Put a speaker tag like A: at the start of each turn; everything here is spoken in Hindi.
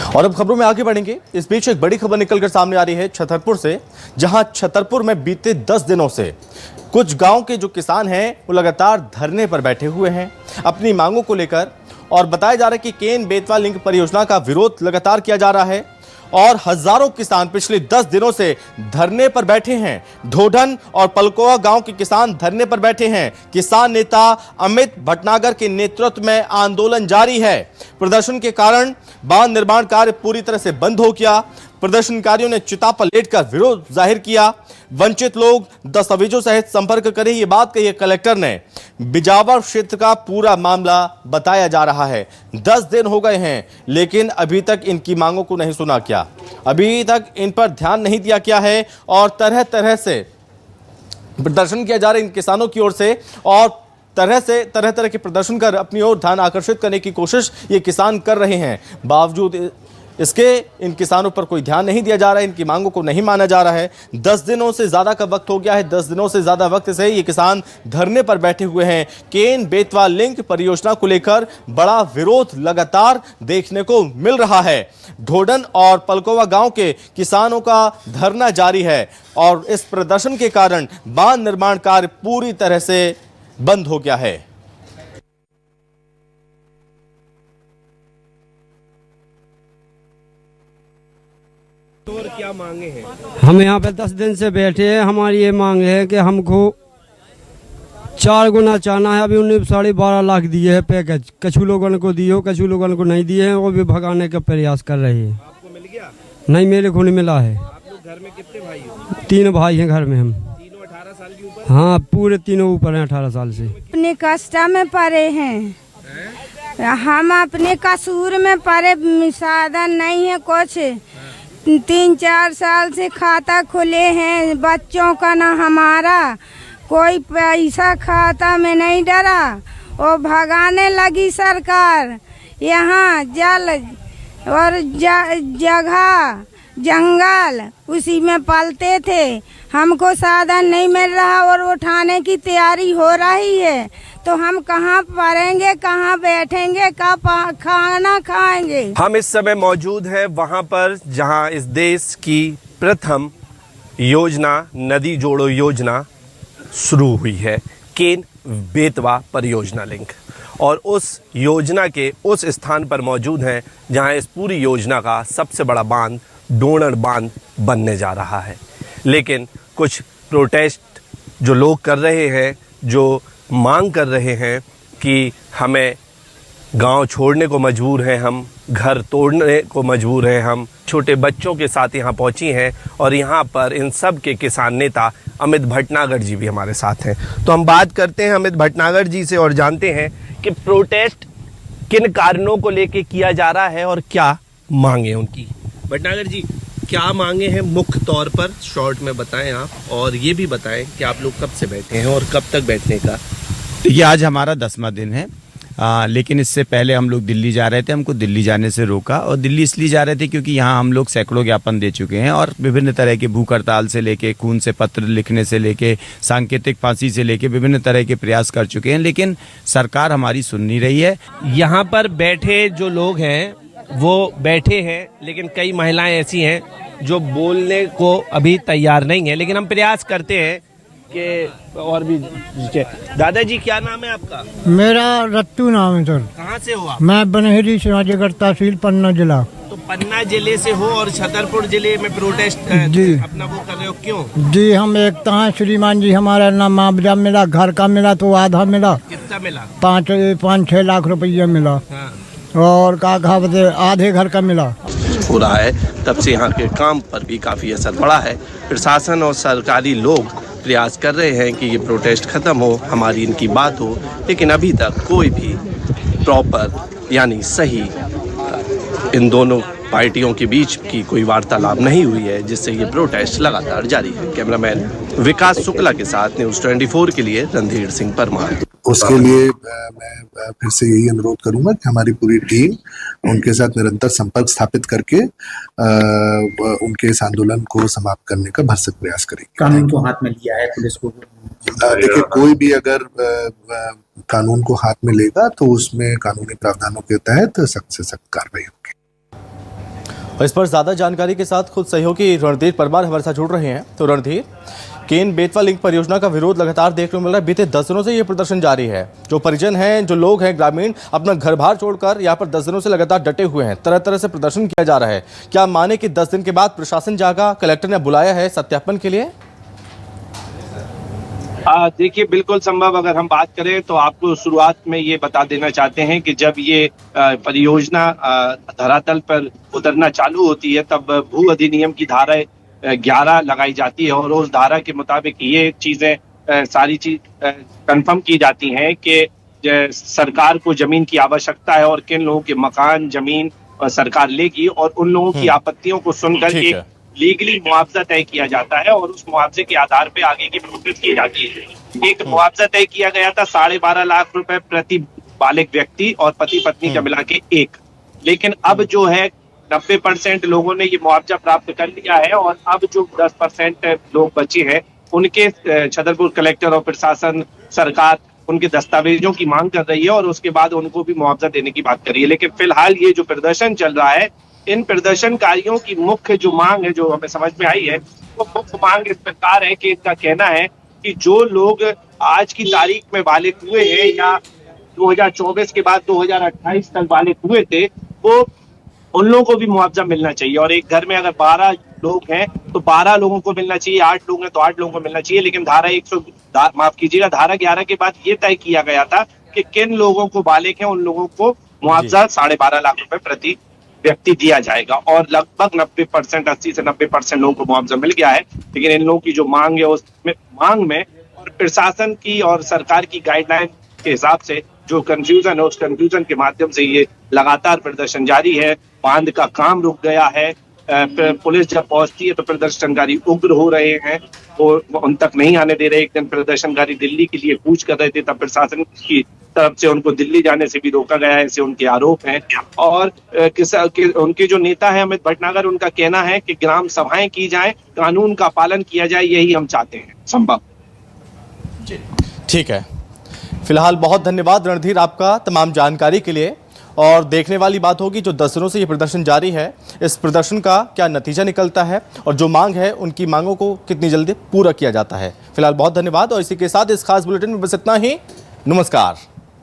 A: और अब खबरों में आगे बढ़ेंगे। इस बीच एक बड़ी खबर निकलकर सामने आ रही है छतरपुर से, जहां छतरपुर में बीते 10 दिनों से कुछ गांव के जो किसान हैं वो लगातार धरने पर बैठे हुए हैं अपनी मांगों को लेकर। और बताया जा रहा है कि केन बेतवा लिंक परियोजना का विरोध लगातार किया जा रहा है और हजारों किसान पिछले 10 दिनों से धरने पर बैठे हैं। ढोढन और पलकोवा गांव के किसान धरने पर बैठे हैं। किसान नेता अमित भटनागर के नेतृत्व में आंदोलन जारी है। प्रदर्शन के कारण बांध निर्माण कार्य पूरी तरह से बंद हो गया। प्रदर्शनकारियों ने चिता पर लेटकर विरोध जाहिर किया। वंचित लोग दस्तावेजों सहित संपर्क करें, ये बात कही कलेक्टर ने। बिजावर क्षेत्र का पूरा मामला बताया जा रहा है। 10 दिन हो गए हैं लेकिन अभी तक इनकी मांगों को नहीं सुना गया, अभी तक इन पर ध्यान नहीं दिया गया है और तरह तरह से प्रदर्शन किया जा रहा है इन किसानों की ओर से और तरह तरह के प्रदर्शन कर अपनी ओर ध्यान आकर्षित करने की कोशिश ये किसान कर रहे हैं। बावजूद इसके इन किसानों पर कोई ध्यान नहीं दिया जा रहा है, इनकी मांगों को नहीं माना जा रहा है। 10 दिनों से ज़्यादा का वक्त हो गया है। 10 दिनों से ज़्यादा वक्त से ये किसान धरने पर बैठे हुए हैं। केन बेतवा लिंक परियोजना को लेकर बड़ा विरोध लगातार देखने को मिल रहा है। ढोढन और पलकोवा गांव के किसानों का धरना जारी है और इस प्रदर्शन के कारण बांध निर्माण कार्य पूरी तरह से बंद हो गया है।
B: और क्या मांगे हैं?
C: हम यहाँ पे 10 दिन से बैठे हैं। हमारी ये मांग है कि हमको 4 गुना चाहना है। अभी उन्हें 12.5 लाख दिए है पैकेज, कछु लोगों को दिए हो, कछु लोगों को नहीं दिए हैं। वो भी भगाने का प्रयास कर रहे हैं।
B: आपको मिल गया?
C: नहीं, मेरे को नहीं मिला है।
B: आप लोग घर में कितने भाई हो?
C: 3 भाई हैं घर में हम।
B: तीनों 18 साल के ऊपर?
C: हाँ, पूरे तीनों ऊपर हैं 18 साल से।
D: अपने कष्ट में पड़े हैं, हम अपने कसूर में पड़े, साधन नहीं है कुछ। 3-4 साल से खाता खुले हैं बच्चों का, ना हमारा कोई पैसा खाता में नहीं डरा। और भगाने लगी सरकार। यहाँ जल और जगह जंगल उसी में पलते थे, हमको साधन नहीं मिल रहा और उठाने की तैयारी हो रही है। तो हम कहाँ पढ़ेंगे, कहाँ बैठेंगे, कहाँ खाना खाएंगे।
B: हम इस समय मौजूद हैं वहां पर जहां इस देश की प्रथम योजना नदी जोड़ो योजना शुरू हुई है, केन बेतवा परियोजना लिंक। और उस योजना के उस स्थान पर मौजूद हैं जहां इस पूरी योजना का सबसे बड़ा बांध ढोढन बांध बनने जा रहा है। लेकिन कुछ प्रोटेस्ट जो लोग कर रहे हैं, जो मांग कर रहे हैं कि हमें गांव छोड़ने को मजबूर हैं, हम घर तोड़ने को मजबूर हैं, हम छोटे बच्चों के साथ यहाँ पहुँची हैं। और यहाँ पर इन सब के किसान नेता अमित भटनागर जी भी हमारे साथ हैं। तो हम बात करते हैं अमित भटनागर जी से और जानते हैं कि प्रोटेस्ट किन कारणों को लेके किया जा रहा है और क्या मांगे उनकी। भटनागर जी, क्या मांगे हैं मुख्य तौर पर, शॉर्ट में बताएं आप, और ये भी बताएं कि आप लोग कब से बैठे हैं और कब तक बैठने का।
E: ये आज हमारा 10वां दिन है। लेकिन इससे पहले हम लोग दिल्ली जा रहे थे, हमको दिल्ली जाने से रोका। और दिल्ली इसलिए जा रहे थे क्योंकि यहाँ हम लोग सैकड़ों ज्ञापन दे चुके हैं और विभिन्न तरह के भूख हड़ताल से लेके, खून से पत्र लिखने से लेके, सांकेतिक फांसी से लेके विभिन्न तरह के प्रयास कर चुके हैं, लेकिन सरकार हमारी सुन नहीं रही है।
B: यहाँ पर बैठे जो लोग हैं वो बैठे हैं, लेकिन कई महिलाएं ऐसी हैं जो बोलने को अभी तैयार नहीं है। लेकिन हम प्रयास करते हैं कि और भी। दादाजी, क्या नाम है आपका?
F: मेरा रत्तू नाम है सर।
B: कहाँ से हो आप?
F: मैं बनहेरी शिवाजीगढ़ तहसील पन्ना जिला।
B: तो पन्ना जिले से हो और छतरपुर जिले में प्रोटेस्ट
F: जी
B: अपना वो कर रहे हो, क्यों?
F: जी, हम एकता हैं श्रीमान जी। हमारा ना मुआवजा मिला, घर का मिला तो आधा मिला।
B: कितना मिला?
F: 5-6 लाख रुपया मिला।
B: हाँ।
F: और का कहते आधे घर का मिला।
B: हो रहा है तब से यहाँ के काम पर भी काफ़ी असर पड़ा है। प्रशासन और सरकारी लोग प्रयास कर रहे हैं कि ये प्रोटेस्ट ख़त्म हो, हमारी इनकी बात हो, लेकिन अभी तक कोई भी प्रॉपर यानी सही इन दोनों पार्टियों के बीच की कोई वार्तालाप नहीं हुई है, जिससे ये प्रोटेस्ट लगातार जारी है। कैमरामैन विकास शुक्ला के साथ न्यूज़ 24 के लिए रणधीर सिंह परमार।
G: उसके लिए मैं फिर से यही अनुरोध करूंगा कि हमारी पूरी टीम उनके साथ निरंतर संपर्क स्थापित करके उनके इस आंदोलन को समाप्त करने का भरसक प्रयास करेंगे।
H: कानून को हाथ में लिया है पुलिस को।
G: देखिए, कोई भी अगर कानून को हाथ में लेगा तो उसमें कानूनी प्रावधानों के तहत सख्त से सख्त कार्रवाई होगी।
A: और इस पर ज्यादा जानकारी के साथ खुद सहयोगी रणधीर परमार हमारे साथ जुड़ रहे हैं। तो रणधीर, केन बेतवा लिंक परियोजना का विरोध लगातार देखने को मिल रहा है। बीते 10 दिनों से ये प्रदर्शन जारी है। जो परिजन हैं, जो लोग हैं ग्रामीण, अपना घर बार छोड़कर यहाँ पर 10 दिनों से लगातार डटे हुए हैं। तरह तरह से प्रदर्शन किया जा रहा है। क्या माने कि 10 दिन के बाद प्रशासन जागा, कलेक्टर ने बुलाया है सत्यापन के लिए?
B: देखिए, बिल्कुल संभव। अगर हम बात करें तो आपको शुरुआत में ये बता देना चाहते हैं कि जब ये परियोजना धरातल पर उतरना चालू होती है तब भू अधिनियम की धारा 11 लगाई जाती है और उस धारा के मुताबिक ये चीजें सारी चीज कंफर्म की जाती हैं कि सरकार को जमीन की आवश्यकता है और किन लोगों के मकान जमीन सरकार लेगी, और उन लोगों की आपत्तियों को सुनकर एक लीगली मुआवजा तय किया जाता है और उस मुआवजे के आधार पे आगे की प्रोसेस की जाती है। एक मुआवजा तय किया गया था 12.5 लाख रुपए प्रति बालिग व्यक्ति और पति पत्नी का मिला के एक। लेकिन अब जो है 90% लोगों ने ये मुआवजा प्राप्त कर लिया है और अब जो 10% लोग बचे हैं उनके छतरपुर कलेक्टर और प्रशासन सरकार उनके दस्तावेजों की मांग कर रही है और उसके बाद उनको भी मुआवजा देने की बात कर रही है। लेकिन फिलहाल ये जो प्रदर्शन चल रहा है, इन प्रदर्शनकारियों की मुख्य जो मांग है, जो हमें समझ में आई है, वो मुख्य मांग इस प्रकार है कि इनका कहना है कि जो लोग आज की तारीख में बालिग हुए हैं या 2024 के बाद 2028 तक बालिग हुए थे, वो उन लोगों को भी मुआवजा मिलना चाहिए। और एक घर में अगर 12 लोग हैं तो 12 लोगों को मिलना चाहिए, 8 लोग हैं तो 8 लोगों को मिलना चाहिए। लेकिन धारा 11 के बाद ये तय किया गया था कि किन लोगों को बालिग हैं उन लोगों को मुआवजा 12.5 लाख रुपए प्रति व्यक्ति दिया जाएगा और लगभग 90% 80 से 90% लोगों को मुआवजा मिल गया है। लेकिन इन लोगों की जो मांग है उस मांग में और प्रशासन की और सरकार की गाइडलाइन के हिसाब से जो कंफ्यूजन है, उस कंफ्यूजन के माध्यम से ये लगातार प्रदर्शन जारी है। बांध का काम रुक गया है। पुलिस जब पहुंचती है तो प्रदर्शनकारी उग्र हो रहे हैं और उन तक नहीं आने दे रहे। एक दिन प्रदर्शनकारी दिल्ली के लिए कूच कर रहे थे, तब प्रशासन की तरफ से उनको दिल्ली जाने से भी रोका गया है, ऐसे उनके आरोप हैं। और उनके जो नेता है अमित भटनागर, उनका कहना है कि ग्राम सभाएं की जाएं, कानून का पालन किया जाए, यही हम चाहते हैं संभव।
A: ठीक है, फिलहाल बहुत धन्यवाद रणधीर आपका तमाम जानकारी के लिए। और देखने वाली बात होगी जो 10 दिनों से ये प्रदर्शन जारी है, इस प्रदर्शन का क्या नतीजा निकलता है और जो मांग है उनकी मांगों को कितनी जल्दी पूरा किया जाता है। फिलहाल बहुत धन्यवाद और इसी के साथ इस खास बुलेटिन में बस इतना ही। नमस्कार।